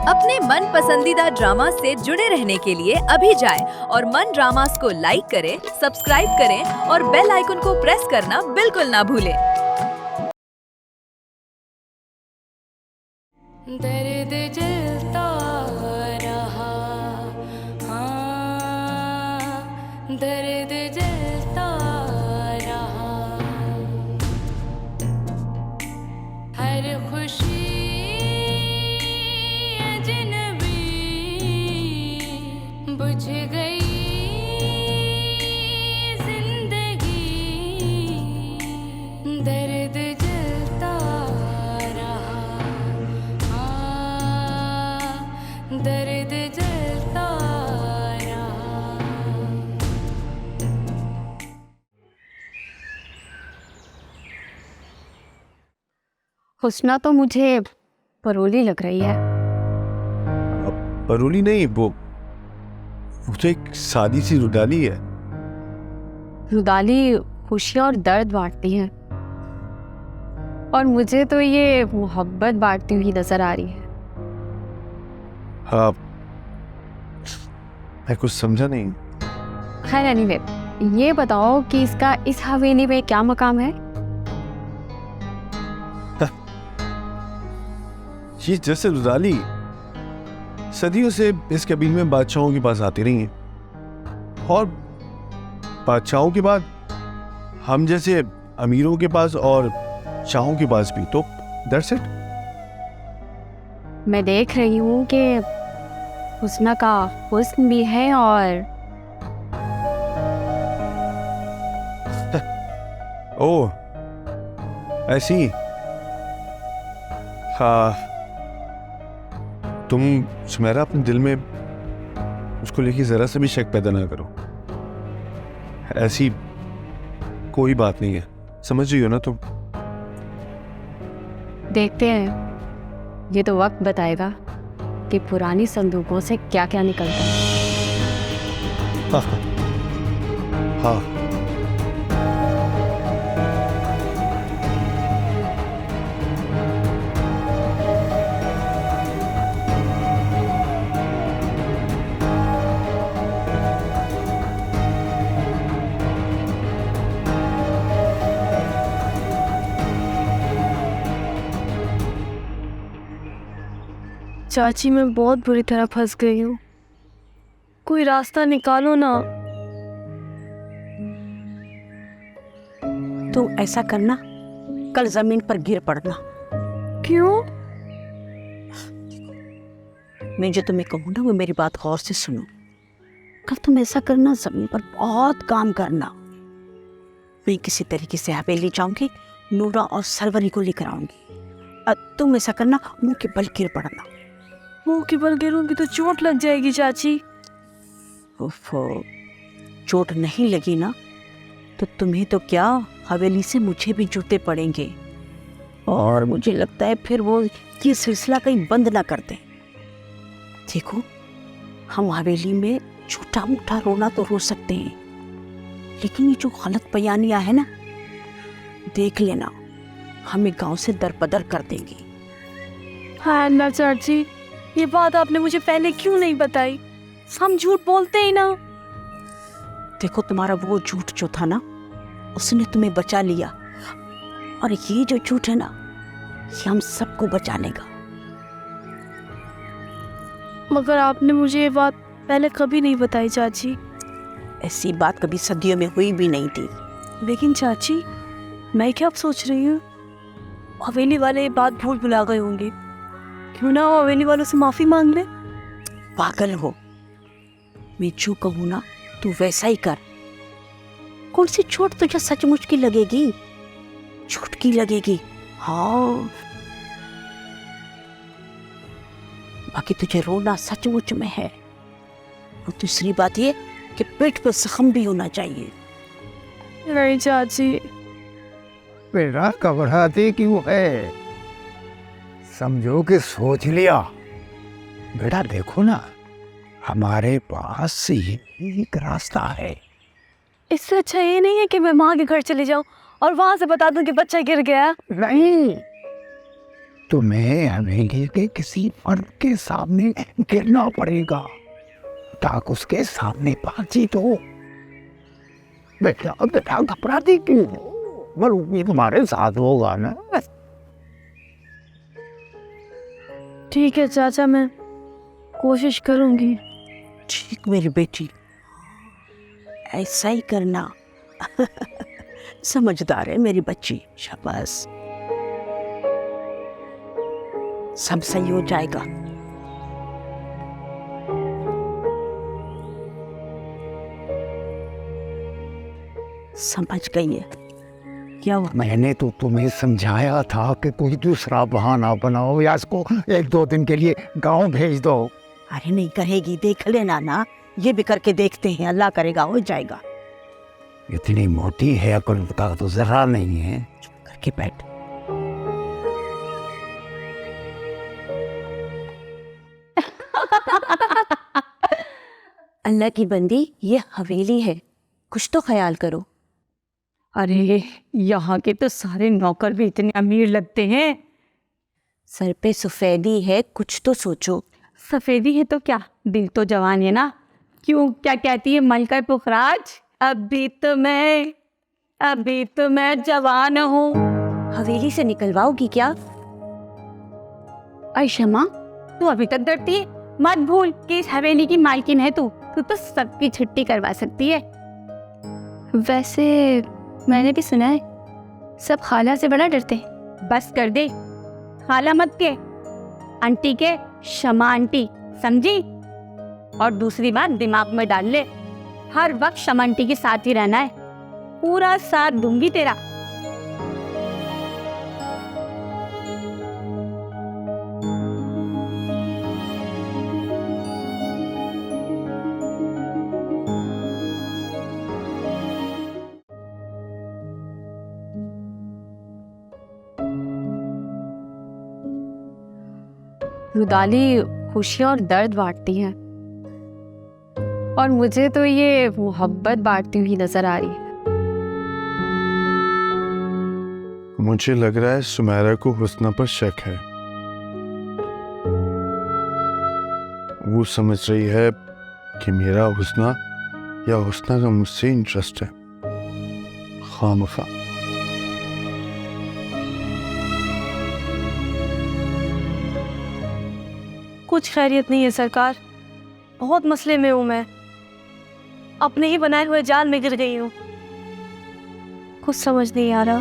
अपने मन पसंदीदा ड्रामा से जुड़े रहने के लिए अभी जाएं और मन ड्रामास को लाइक करें, सब्सक्राइब करें और बेल आइकन को प्रेस करना बिल्कुल ना भूलें। दर्द जलता रहा, हाँ, दर्द जलता रहा, हर खुशी अजनबी बुझ गई जिंदगी, दर्द जलता रहा, दर्द जलता रहा। हुस्ना तो मुझे परोली लग रही है। अब परोली नहीं, वो तो एक सादी सी रुदाली है। रुदाली खुशियाँ और दर्द बांटती है और मुझे तो ये मोहब्बत बांटती हुई नजर आ रही है। हाँ, मैं कुछ समझा नहीं। खैर एनीवे, ये बताओ कि इसका इस हवेली में क्या मकाम है? ये जैसे रुदाली सदियों से इस कबीले में बादशाहों के पास आती रही हैं, और बादशाहों के बाद हम जैसे अमीरों के पास और शाहों के पास भी। तो दैट्स इट। मैं देख रही हूँ कि हुस्ना का हुस्न भी है और ओह, ऐसी। हाँ, तुम सुमेरा अपने दिल में उसको लेके जरा सा भी शक पैदा ना करो। ऐसी कोई बात नहीं है, समझ रही हो ना तुम? देखते हैं, ये तो वक्त बताएगा कि पुरानी संदूकों से क्या क्या निकलता है। हाँ हाँ, चाची मैं बहुत बुरी तरह फंस गई हूँ, कोई रास्ता निकालो ना। तुम ऐसा करना, कल जमीन पर गिर पड़ना। क्यों? मैं जो तुम्हें कहूँ ना, वो मेरी बात गौर से सुनो। कल तुम ऐसा करना, जमीन पर बहुत काम करना। मैं किसी तरीके से हवेली जाऊंगी, नूरा और सरवरी को लेकर आऊंगी। तुम ऐसा करना, मुंह के बल गिर पड़ना। मुंह के बल गिरूंगी तो चोट लग जाएगी चाची। ओफो, चोट नहीं लगी ना तो तुम्हें तो क्या, हवेली से मुझे भी जूते पड़ेंगे। और मुझे लगता है फिर वो ये सिलसिला कहीं बंद ना कर दें। देखो, हम हवेली में छोटा मोटा रोना तो रो सकते हैं, लेकिन ये जो गलत बयानियां है ना, देख लेना, हमें गांव से दरबदर कर देंगी। हाँ ना चाची, ये बात आपने मुझे पहले क्यों नहीं बताई? हम झूठ बोलते ही ना। देखो, तुम्हारा वो झूठ जो था ना, उसने तुम्हें बचा लिया, और ये जो झूठ है ना, ये हम सबको बचा लेगा। मगर आपने मुझे ये बात पहले कभी नहीं बताई चाची। ऐसी बात कभी सदियों में हुई भी नहीं थी। लेकिन चाची, मैं क्या अब सोच रही हूँ, हवेली वाले ये बात भूल भुला गए होंगे। क्यों ना वो हवेली वालों से माफी मांग ले। पागल हो, मैं जो कहूँ ना तू वैसा ही कर। कौन सी चोट तुझे सचमुच की लगेगी? झूठ की लगेगी। हाँ, बाकी तुझे रोना सचमुच में है। और दूसरी बात ये कि पेट पे जख्म भी होना चाहिए। नहीं चाची। बेटा घबराती क्यों है? समझो कि सोच लिया। बेटा देखो ना, हमारे पास ये एक रास्ता है। इससे अच्छा ये नहीं है कि मैं माँ के घर चले जाऊं और वहां से बता दूं कि बच्चा गिर गया? नहीं, तुम्हें हवेली के किसी फर्द के सामने गिरना पड़ेगा ताकि उसके सामने बातचीत हो। बेटा बेटा घबराती क्यों हो? मरूबी तुम्हारे साथ होगा ना। ठीक है चाचा, मैं कोशिश करूंगी। ठीक मेरी बेटी, ऐसा ही करना। समझदार है मेरी बच्ची, शाबाश। सब सही हो जाएगा। समझ गई है क्या हुआ? मैंने तो तुम्हें समझाया था कि कोई दूसरा बहाना बनाओ या इसको 1-2 दिन के लिए गांव भेज दो। अरे नहीं करेगी, देख लेना ना, ये भी करके देखते हैं, अल्लाह करेगा हो जाएगा। इतनी मोटी है, अकल का तो जरा नहीं है। चुप करके बैठ। अल्लाह की बंदी, ये हवेली है, कुछ तो ख्याल करो। अरे यहाँ के तो सारे नौकर भी इतने अमीर लगते हैं। सर पे सफेदी है, कुछ तो सोचो। सफेदी है तो क्या, दिल तो जवान है ना। क्यों, क्या कहती है मलका पुखराज, अभी तो मैं जवान हूँ। हवेली से निकलवाओगी क्या? अरे शमा, तू अभी तक डरती है? मत भूल कि इस हवेली की मालकिन है तू तो सबकी छुट्टी करवा सकती है। वैसे मैंने भी सुना है सब खाला से बड़ा डरते हैं। बस कर दे, खाला मत के, आंटी के, शमा आंटी, समझी? और दूसरी बात दिमाग में डाल ले, हर वक्त शमा आंटी के साथ ही रहना है, पूरा साथ दूंगी तेरा। रुदाली खुशियाँ और दर्द बांटती है और मुझे तो ये मोहब्बत बांटती हुई नजर आ रही है। मुझे लग रहा है सुमेरा को हुस्ना पर शक है। वो समझ रही है कि मेरा हुस्ना या हुस्ना का मुझसे इंटरेस्ट है, खामखा। कुछ खैरियत नहीं है सरकार, बहुत मसले में हूँ मैं, अपने ही बनाए हुए जाल में गिर गई हूँ, कुछ समझ नहीं आ रहा।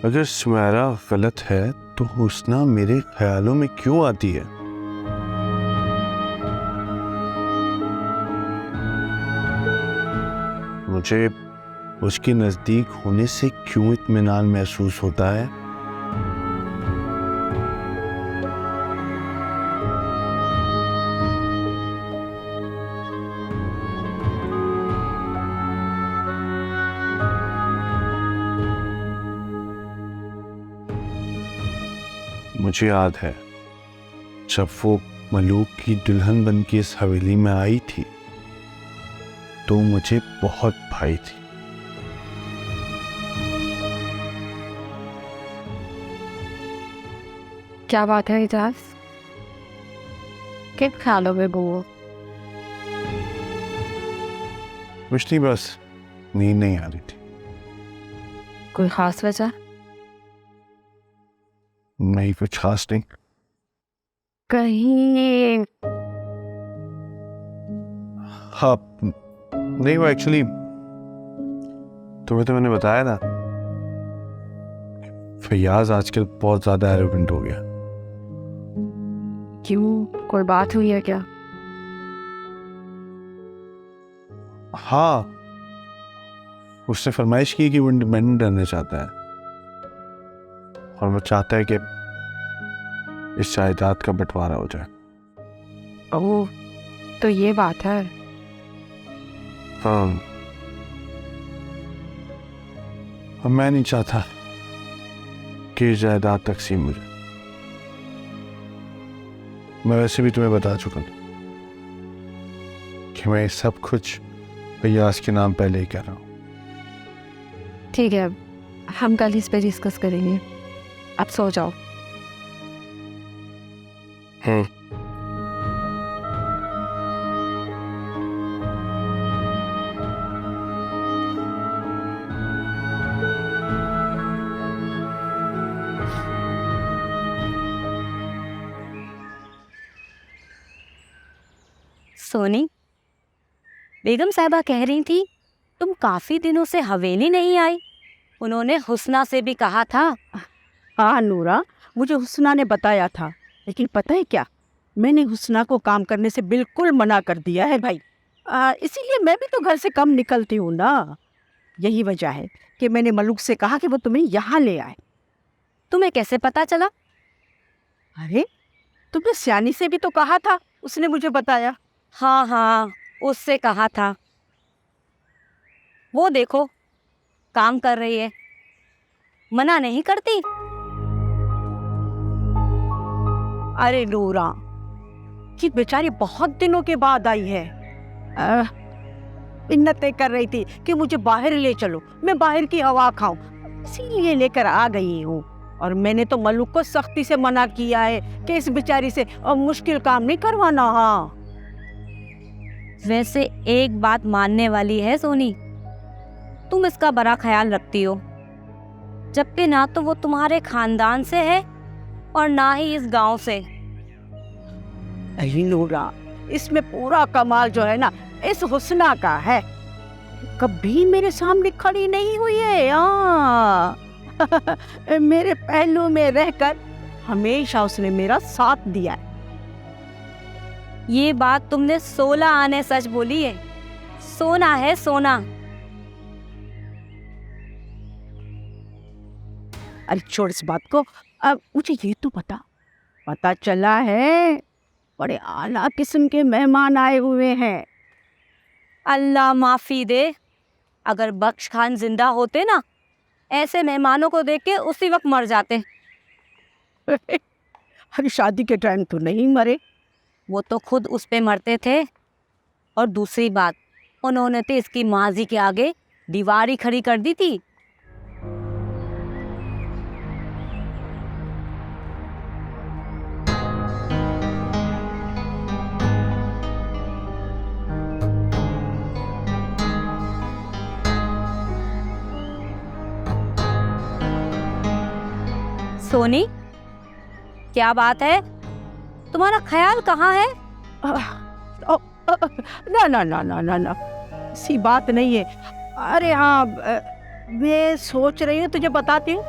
अगर सुमेरा गलत है तो हुस्ना मेरे ख्यालों में क्यों आती है? मुझे उसके नजदीक होने से क्यों इत्मीनान महसूस होता है? मुझे याद है जब वो मलूक की दुल्हन बन के इस हवेली में आई थी तो मुझे बहुत भाई थी। क्या बात है इजाज, किन ख्यालों में वो? कुछ नहीं, बस नींद नहीं आ रही थी। कोई खास वजह? नहीं, कुछ खास नहीं। कहीं हाँ, नहीं, वो एक्चुअली तुम्हें तो मैंने बताया ना, फैयाज आजकल बहुत ज्यादा एरोगेंट हो गया। क्यों, कोई बात हुई है क्या? हाँ, उसने फरमाइश की कि वो इंडिपेंडेंट रहना चाहता है और वो चाहता है कि इस जायदाद का बंटवारा हो जाए। ओह, तो ये बात है। हाँ, अब मैं नहीं चाहता कि जायदाद तकसीम हो जाए। मैं वैसे भी तुम्हें बता चुका था कि मैं सब कुछ फयाज के नाम पहले ही कर रहा हूँ। ठीक है, हम कल इस पे डिस्कस करेंगे। आप सो जाओ। सोनी, बेगम साहिबा कह रही थी तुम काफी दिनों से हवेली नहीं आई। उन्होंने हुस्ना से भी कहा था। हाँ नूरा, मुझे हुस्ना ने बताया था, लेकिन पता है क्या, मैंने हुस्ना को काम करने से बिल्कुल मना कर दिया है भाई। इसीलिए मैं भी तो घर से कम निकलती हूँ ना। यही वजह है कि मैंने मलूक से कहा कि वो तुम्हें यहाँ ले आए। तुम्हें कैसे पता चला? अरे तुमने सियानी से भी तो कहा था, उसने मुझे बताया। हाँ हाँ, उससे कहा था। वो देखो काम कर रही है, मना नहीं करती। अरे नूरा, ये बेचारी बहुत दिनों के बाद आई है। मिन्नतें कर रही थी कि मुझे बाहर ले चलो, मैं बाहर की हवा खाऊं, इसीलिए लेकर आ गई हूँ। और मैंने तो मलूक को सख्ती से मना किया है कि इस बेचारी से मुश्किल काम नहीं करवाना। हाँ वैसे एक बात मानने वाली है सोनी, तुम इसका बड़ा ख्याल रखती हो, जबकि ना तो वो तुम्हारे खानदान से है और ना ही इस गांव से। अरे नूरा, इसमें पूरा कमाल जो है ना इस हुस्ना का है। कभी मेरे सामने खड़ी नहीं हुई है। मेरे पहलू में रहकर हमेशा उसने मेरा साथ दिया है। ये बात तुमने 16 आने सच बोली है। सोना है सोना। अरे छोड़ इस बात को, अब मुझे ये तो पता चला है बड़े आला किस्म के मेहमान आए हुए हैं। अल्लाह माफी दे, अगर बख्श खान जिंदा होते ना, ऐसे मेहमानों को देख के उसी वक्त मर जाते। अरे शादी के टाइम तो नहीं मरे। वो तो खुद उस पे मरते थे। और दूसरी बात, उन्होंने तो इसकी माजी के आगे दीवार ही खड़ी कर दी थी। सोनी, क्या बात है? तुम्हारा ख्याल कहाँ है? ना ना ना ना ना ना, ऐसी बात नहीं है। अरे हाँ, मैं सोच रही हूँ, तुझे बताती हूँ।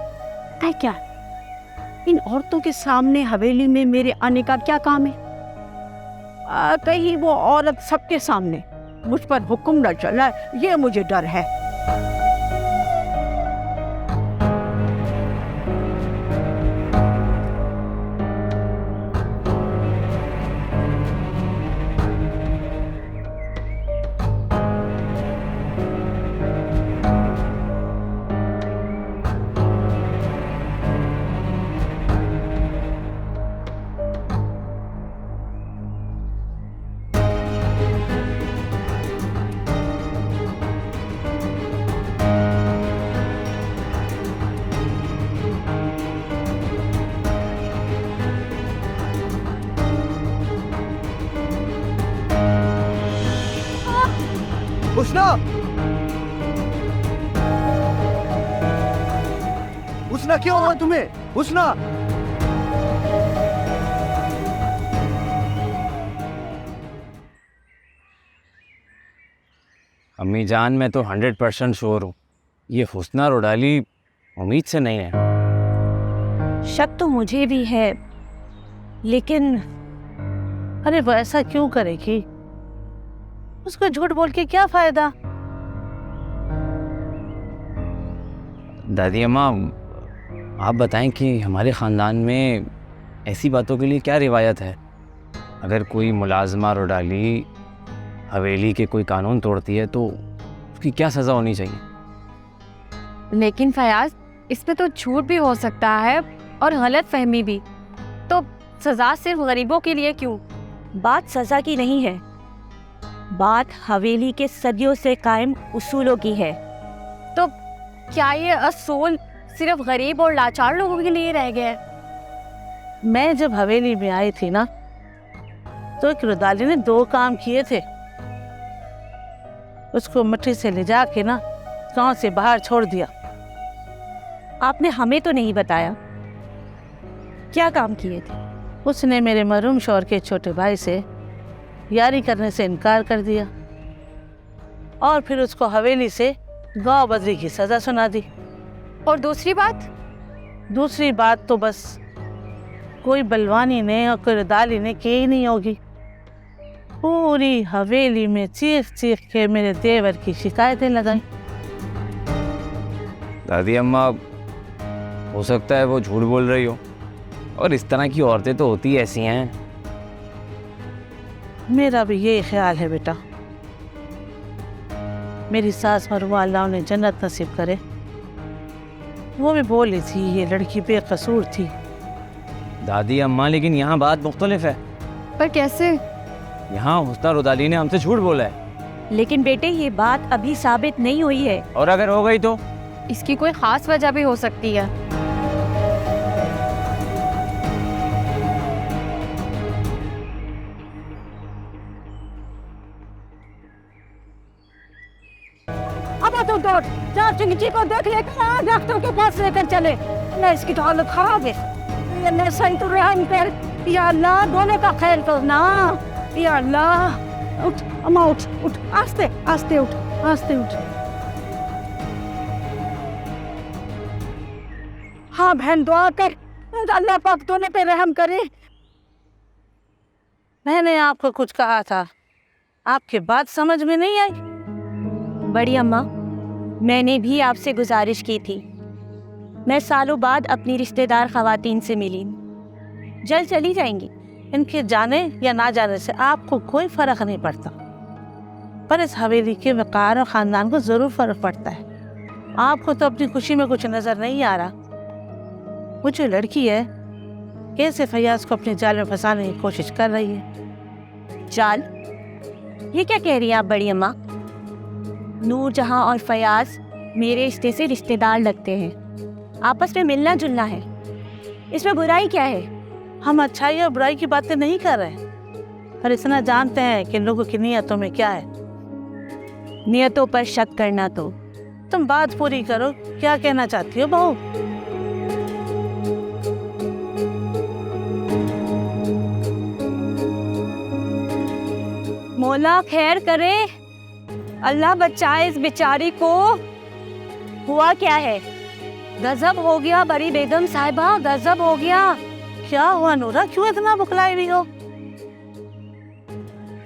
क्या इन औरतों के सामने हवेली में मेरे आने का क्या काम है? कहीं वो औरत सबके सामने मुझ पर हुक्म न चला, ये मुझे डर है। हुस्ना, हुस्ना क्यों हुआ तुम्हें? हुस्ना, अम्मी जान, मैं तो 100% श्योर हूँ ये हुस्ना रोडाली उम्मीद से नहीं है। शक तो मुझे भी है, लेकिन अरे वो ऐसा क्यों करेगी? उसको झूठ बोल के क्या फायदा? दादी अम्मा, आप बताएं कि हमारे ख़ानदान में ऐसी बातों के लिए क्या रिवायत है? अगर कोई मुलाजमा रोडाली हवेली के कोई कानून तोड़ती है तो उसकी क्या सज़ा होनी चाहिए? लेकिन फयाज, इसमें तो झूठ भी हो सकता है और गलत फहमी भी, तो सज़ा सिर्फ गरीबों के लिए क्यों? बात सजा की नहीं है, बात हवेली के सदियों से कायम उसूलों की है। तो क्या ये असूल सिर्फ गरीब और लाचार लोगों के लिए रह गया है? मैं जब हवेली में आई थी ना, तो एक रुदाली ने 2 काम किए थे। उसको मट्टी से ले जाके ना गांव से बाहर छोड़ दिया। आपने हमें तो नहीं बताया, क्या काम किए थे? उसने मेरे मरूम शौहर के छोटे भाई से यारी करने से इनकार कर दिया और फिर उसको हवेली से गांव बदली की सजा सुना दी। और दूसरी बात तो बस कोई बलवानी ने और कोई रुदाली ने की ही नहीं होगी। पूरी हवेली में चीख चीख के मेरे देवर की शिकायतें लगाई। दादी अम्मा, हो सकता है वो झूठ बोल रही हो, और इस तरह की औरतें तो होती ऐसी हैं। मेरा भी यही ख्याल है बेटा। मेरी सास मरवा अल्लाह उन्हें जन्नत नसीब करे, वो भी बोली थी ये लड़की बेकसूर थी। दादी अम्मा, लेकिन यहाँ बात मुख्तलिफ है। पर कैसे? यहाँ हुस्ना रुदाली ने हमसे झूठ बोला है। लेकिन बेटे ये बात अभी साबित नहीं हुई है। और अगर हो गई तो? इसकी कोई खास वजह भी हो सकती है। अब तो दौड़ जा, चिंगी को देख लेकर डॉक्टर के पास लेकर चले। न इसकी तो हालत खराब है, न सही तो रहम कर। या अल्लाह, दोनों का खैर करना। या अल्लाह, उठ अम्मा, उठ उठ, आस्ते आस्ते उठ, आस्ते उठ। हाँ बहन, दुआ कर अल्लाह पाक दोनों पे रहम करे। मैंने आपको कुछ कहा था, आपकी बात समझ में नहीं आई। बड़ी अम्मा, मैंने भी आपसे गुजारिश की थी। मैं सालों बाद अपनी रिश्तेदार खवातीन से मिली, जल्द चली जाएंगी। इनके जाने या ना जाने से आपको कोई फर्क नहीं पड़ता, पर इस हवेली के वकार और खानदान को जरूर फर्क पड़ता है। आपको तो अपनी खुशी में कुछ नजर नहीं आ रहा। वो जो लड़की है, कैसे फयाज को अपने जाल में फंसाने की कोशिश कर रही है। जाल? ये क्या कह रही हैं आप बड़ी अम्मा? नूरजहां और फयाज मेरे रिश्ते से रिश्तेदार लगते हैं, आपस में मिलना जुलना है, इसमें बुराई क्या है? हम अच्छाई और बुराई की बातें नहीं कर रहे, पर इतना जानते हैं कि लोगों की नियतों में क्या है। नियतों पर शक करना तो। तुम बात पूरी करो, क्या कहना चाहती हो बहू? मौला खैर करे, अल्लाह बचाए इस बेचारी को। हुआ क्या है? गजब हो गया बड़ी बेगम साहिबा, गजब हो गया। क्या हुआ नूरा, क्यों इतना बुखलाई रही हो?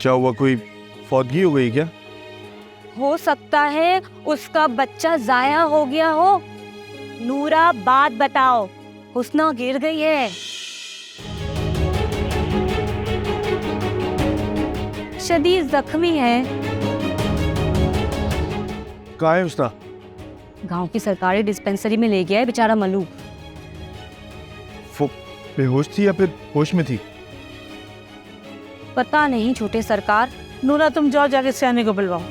क्या हुआ, कोई फौतगी हो गई क्या? हो सकता है उसका बच्चा जाया हो गया हो। नूरा बात बताओ, हुस्ना गिर गई है। शदीद जख्मी है। कहाँ है हुस्ना? गांव की सरकारी डिस्पेंसरी में ले गया है बेचारा मलू। बेहोश थी या फिर होश में थी? पता नहीं छोटे सरकार। नूरा तुम जाओ, जाके सियाने को बुलवाओ।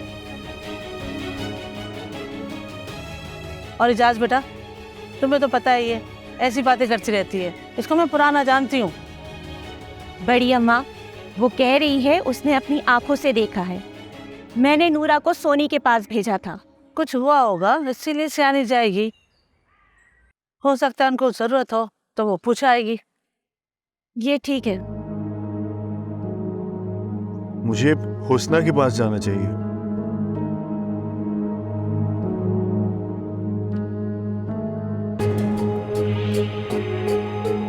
और इजाज बेटा, तुम्हें तो पता ही है ऐसी बातें करती रहती है, इसको मैं पुराना जानती हूँ। बड़ी अम्मा, वो कह रही है उसने अपनी आंखों से देखा है। मैंने नूरा को सोनी के पास भेजा था। कुछ हुआ होगा इसीलिए सियानी जाएगी। हो सकता है उनको जरूरत हो तो वो पूछाएगी। ये ठीक है। मुझे हुस्ना के पास जाना चाहिए।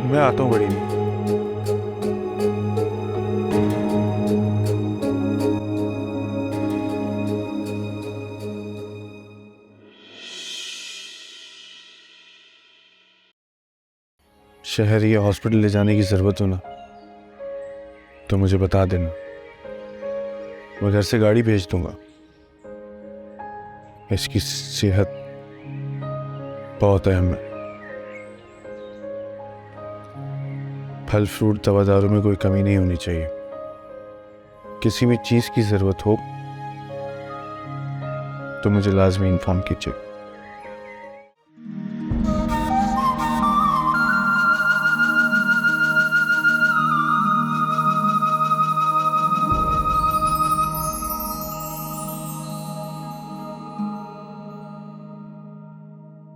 मैं आता हूँ बड़ी। शहर या हॉस्पिटल ले जाने की ज़रूरत हो ना तो मुझे बता देना, मैं घर से गाड़ी भेज दूंगा। इसकी सेहत बहुत अहम है। फल फ्रूट दवा दारू में कोई कमी नहीं होनी चाहिए। किसी भी चीज़ की ज़रूरत हो तो मुझे लाजमी इन्फॉर्म कीजिए।